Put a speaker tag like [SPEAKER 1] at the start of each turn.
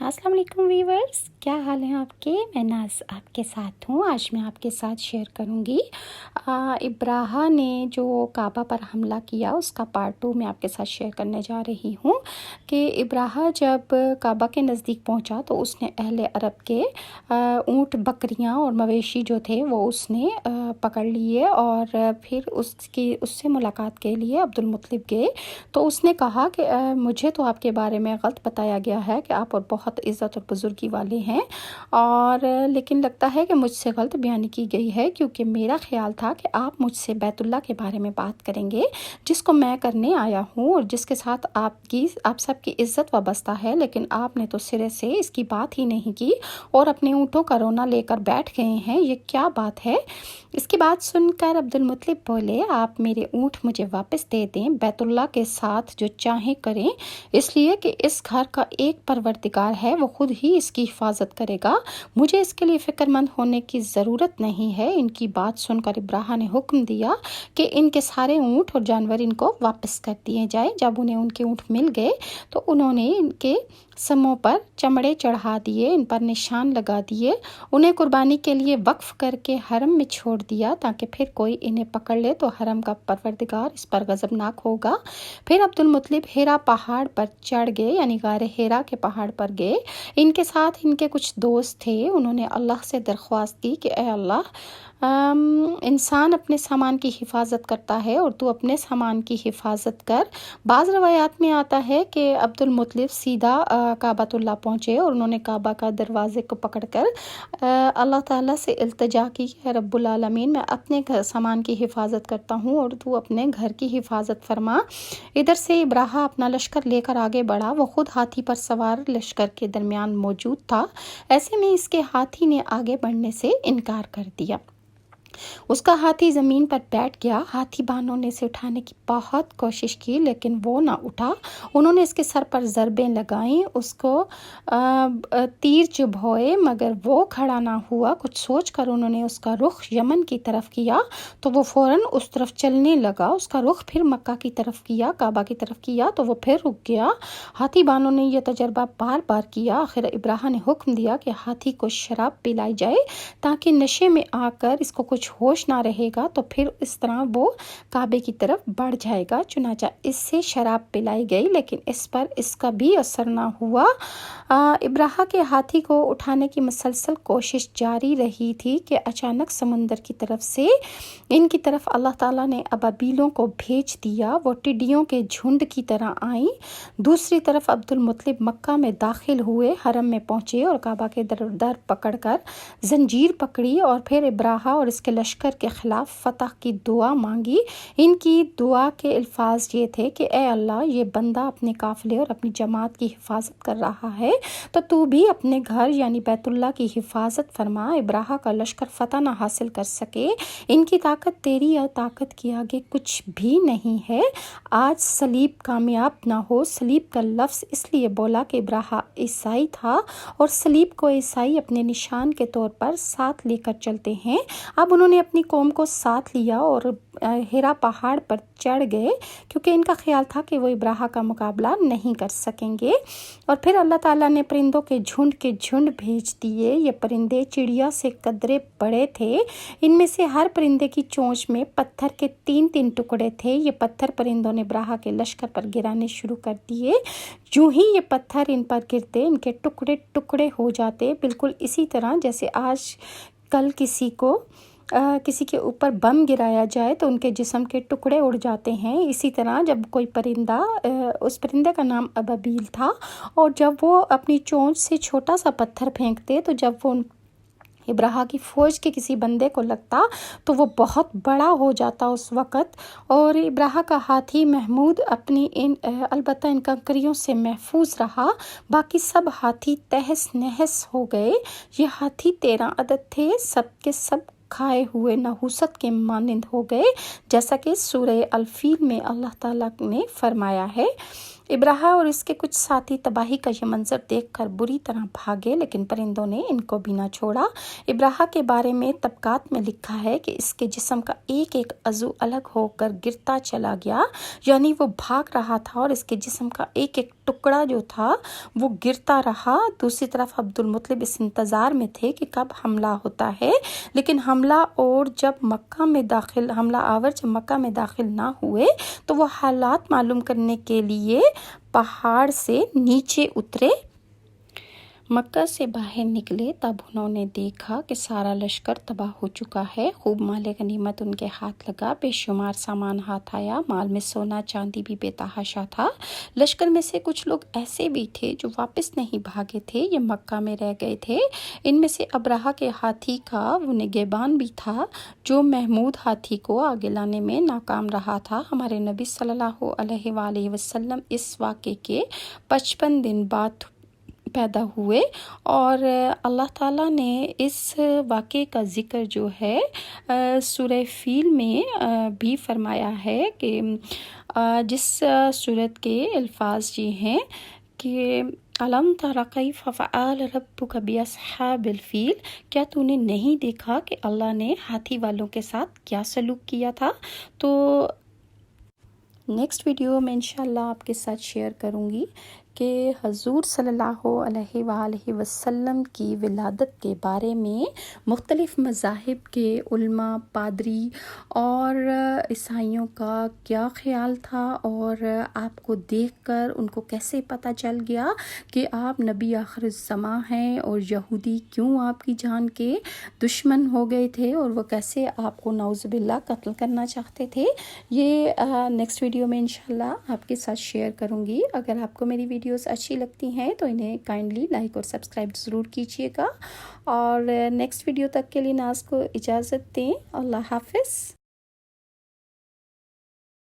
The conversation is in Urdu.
[SPEAKER 1] السلام علیکم ویورز، کیا حال ہیں آپ کے؟ میں ناز آپ کے ساتھ ہوں۔ آج میں آپ کے ساتھ شیئر کروں گی ابراہا نے جو کعبہ پر حملہ کیا، اس کا پارٹ 2 میں آپ کے ساتھ شیئر کرنے جا رہی ہوں کہ ابراہا جب کعبہ کے نزدیک پہنچا تو اس نے اہل عرب کے اونٹ، بکریاں اور مویشی جو تھے وہ اس نے پکڑ لیے اور پھر اس سے ملاقات کے لیے عبد المطلب گئے۔ تو اس نے کہا کہ مجھے تو آپ کے بارے میں غلط بتایا گیا ہے کہ آپ اور بہت عزت اور بزرگی والے ہیں، اور لیکن لگتا ہے کہ مجھ سے غلط بیانی کی گئی ہے، کیونکہ میرا خیال تھا کہ آپ مجھ سے بیت اللہ کے بارے میں بات کریں گے، جس کو میں کرنے آیا ہوں اور جس کے ساتھ آپ سب کی عزت وابستہ ہے، لیکن آپ نے تو سرے سے اس کی بات ہی نہیں کی اور اپنے اونٹوں کا رونا لے کر بیٹھ گئے ہیں۔ یہ کیا بات ہے؟ اس کی بات سن کر عبد المطلب بولے، آپ میرے اونٹ مجھے واپس دے دیں، بیت اللہ کے ساتھ جو چاہیں کریں، اس لیے کہ اس گھر کا ایک پروردگار ہے، وہ خود ہی اس کی حفاظت کرے گا، مجھے اس کے لیے فکر مند ہونے کی ضرورت نہیں ہے۔ ان کی بات سن کر ابراہا نے حکم دیا کہ ان کے سارے اونٹ اور جانور ان کو واپس کر دیے جائیں۔ جب انہیں ان کے اونٹ مل گئے تو انہوں نے ان کے سموں پر چمڑے چڑھا دیے، ان پر نشان لگا دیے، انہیں قربانی کے لیے وقف کر کے حرم میں چھوڑ دیا تاکہ پھر کوئی انہیں پکڑ لے تو حرم کا پروردگار اس پر غضبناک ہوگا۔ پھر عبد المطلب ہیرا پہاڑ پر چڑھ گئے، یعنی غار ہیرا کے پہاڑ پر گئے۔ ان کے ساتھ ان کے کچھ دوست تھے۔ انہوں نے اللہ سے درخواست کی کہ اے اللہ، انسان اپنے سامان کی حفاظت کرتا ہے اور تو اپنے سامان کی حفاظت کر۔ بعض روایات میں آتا ہے کہ عبد المطلب سیدھا کعبۃ اللہ پہنچے اور انہوں نے کعبہ کا دروازے کو پکڑ کر اللہ تعالیٰ سے التجا کی کہ رب العالمین، میں اپنے سامان کی حفاظت کرتا ہوں اور تو اپنے گھر کی حفاظت فرما۔ ادھر سے ابراہا اپنا لشکر لے کر آگے بڑھا، وہ خود ہاتھی پر سوار لشکر کے درمیان موجود تھا۔ ایسے میں اس کے ہاتھی نے آگے بڑھنے سے انکار کر دیا۔ اس کا ہاتھی زمین پر بیٹھ گیا۔ ہاتھی بانوں نے اسے اٹھانے کی بہت کوشش کی لیکن وہ نہ اٹھا۔ انہوں نے اس کے سر پر ضربیں لگائیں، اس کو تیر چبھوئے مگر وہ کھڑا نہ ہوا۔ کچھ سوچ کر انہوں نے اس کا رخ یمن کی طرف کیا تو وہ فوراً اس طرف چلنے لگا۔ اس کا رخ پھر مکہ کی طرف کیا، کعبہ کی طرف کیا تو وہ پھر رک گیا۔ ہاتھی بانوں نے یہ تجربہ بار بار کیا۔ آخر ابراہا نے حکم دیا کہ ہاتھی کو شراب پلائی جائے تاکہ نشے میں آ کر اس کو کچھ ہوش نہ رہے گا تو پھر اس طرح وہ کعبے کی طرف بڑھ جائے گا۔ چنانچہ اس سے شراب پلائی گئی لیکن اس پر اس کا بھی اثر نہ ہوا۔ ابراہا کے ہاتھی کو اٹھانے کی مسلسل کوشش جاری رہی تھی کہ اچانک سمندر کی طرف سے ان کی طرف اللہ تعالیٰ نے ابابیلوں کو بھیج دیا۔ وہ ٹڈیوں کے جھنڈ کی طرح آئیں۔ دوسری طرف عبد المطلب مکہ میں داخل ہوئے، حرم میں پہنچے اور کعبہ کے در پکڑ کر زنجیر پکڑی اور پھر ابراہا اور اس کے لشکر کے خلاف فتح کی دعا مانگی۔ ان کی دعا کے الفاظ یہ تھے کہ اے اللہ، یہ بندہ اپنے قافلے اور اپنی جماعت کی حفاظت کر رہا ہے تو بھی اپنے گھر یعنی بیت اللہ کی حفاظت فرما، ابراہا کا لشکر فتح نہ حاصل کر سکے۔ ان کی طاقت تیری طاقت کے آگے کچھ بھی نہیں ہے۔ آج صلیب کامیاب نہ ہو۔ صلیب کا لفظ اس لیے بولا کہ ابراہا عیسائی تھا اور صلیب کو عیسائی اپنے نشان کے طور پر ساتھ لے کر چلتے ہیں۔ اب انہوں نے اپنی قوم کو ساتھ لیا اور ہیرا پہاڑ پر چڑھ گئے کیونکہ ان کا خیال تھا کہ وہ ابراہا کا مقابلہ نہیں کر سکیں گے۔ اور پھر اللہ تعالیٰ نے پرندوں کے جھنڈ بھیج دیے۔ یہ پرندے چڑیا سے قدرے بڑے تھے۔ ان میں سے ہر پرندے کی چونچ میں پتھر کے 3 ٹکڑے تھے۔ یہ پتھر پرندوں نے ابراہا کے لشکر پر گرانے شروع کر دیے۔ جو ہی یہ پتھر ان پر گرتے ان کے ٹکڑے ٹکڑے ہو جاتے، بالکل اسی طرح جیسے آج کل کسی کے اوپر بم گرایا جائے تو ان کے جسم کے ٹکڑے اڑ جاتے ہیں۔ اسی طرح جب کوئی پرندہ، اس پرندے کا نام ابابیل تھا، اور جب وہ اپنی چونچ سے چھوٹا سا پتھر پھینکتے تو جب وہ ابراہا کی فوج کے کسی بندے کو لگتا تو وہ بہت بڑا ہو جاتا اس وقت۔ اور ابراہا کا ہاتھی محمود البتہ ان کنکریوں سے محفوظ رہا، باقی سب ہاتھی تہس نہس ہو گئے۔ یہ ہاتھی 13 عدد تھے، سب کے سب کھائے ہوئے نحوست کے مانند ہو گئے، جیسا کہ سورہ الفیل میں اللہ تعالیٰ نے فرمایا ہے۔ ابراہ اور اس کے کچھ ساتھی تباہی کا یہ منظر دیکھ کر بری طرح بھاگے، لیکن پرندوں نے ان کو بھی نہ چھوڑا۔ ابراہ کے بارے میں طبقات میں لکھا ہے کہ اس کے جسم کا ایک ایک عضو الگ ہو کر گرتا چلا گیا، یعنی وہ بھاگ رہا تھا اور اس کے جسم کا ایک ایک ٹکڑا جو تھا وہ گرتا رہا۔ دوسری طرف عبد المطلب اس انتظار میں تھے کہ کب حملہ ہوتا ہے، لیکن حملہ آور جب مکہ میں داخل نہ ہوئے تو وہ حالات معلوم کرنے کے لیے پہاڑ سے نیچے اترے۔ مکہ سے باہر نکلے تب انہوں نے دیکھا کہ سارا لشکر تباہ ہو چکا ہے۔ خوب مال غنیمت ان کے ہاتھ لگا، بے شمار سامان ہاتھ آیا، مال میں سونا چاندی بھی بے تحاشا تھا۔ لشکر میں سے کچھ لوگ ایسے بھی تھے جو واپس نہیں بھاگے تھے، یہ مکہ میں رہ گئے تھے۔ ان میں سے ابراہ کے ہاتھی کا وہ نگہبان بھی تھا جو محمود ہاتھی کو آگے لانے میں ناکام رہا تھا۔ ہمارے نبی صلی اللہ علیہ وآلہ وسلم اس واقعے کے 55 دن بعد پیدا ہوئے، اور اللہ تعالیٰ نے اس واقعے کا ذکر جو ہے سورہ فیل میں بھی فرمایا ہے کہ جس سورت کے الفاظ یہ ہیں کہ الم تر کیف فعل ربک باصحاب الفیل، کیا تو نے نہیں دیکھا کہ اللہ نے ہاتھی والوں کے ساتھ کیا سلوک کیا تھا۔ تو نیکسٹ ویڈیو میں انشاءاللہ آپ کے ساتھ شیئر کروں گی کہ حضور صلی اللہ علیہ وآلہ وسلم کی ولادت کے بارے میں مختلف مذاہب کے علماء، پادری اور عیسائیوں کا کیا خیال تھا، اور آپ کو دیکھ کر ان کو کیسے پتہ چل گیا کہ آپ نبی آخر الزماں ہیں، اور یہودی کیوں آپ کی جان کے دشمن ہو گئے تھے اور وہ کیسے آپ کو نعوذ باللہ قتل کرنا چاہتے تھے۔ یہ نیکسٹ ویڈیو میں انشاءاللہ آپ کے ساتھ شیئر کروں گی۔ اگر آپ کو میری ویڈیوز اچھی لگتی ہیں تو انہیں کائنڈلی لائک اور سبسکرائب ضرور کیجیے گا، اور نیکسٹ ویڈیو تک کے لیے ناز کو اجازت دیں۔ اللہ حافظ۔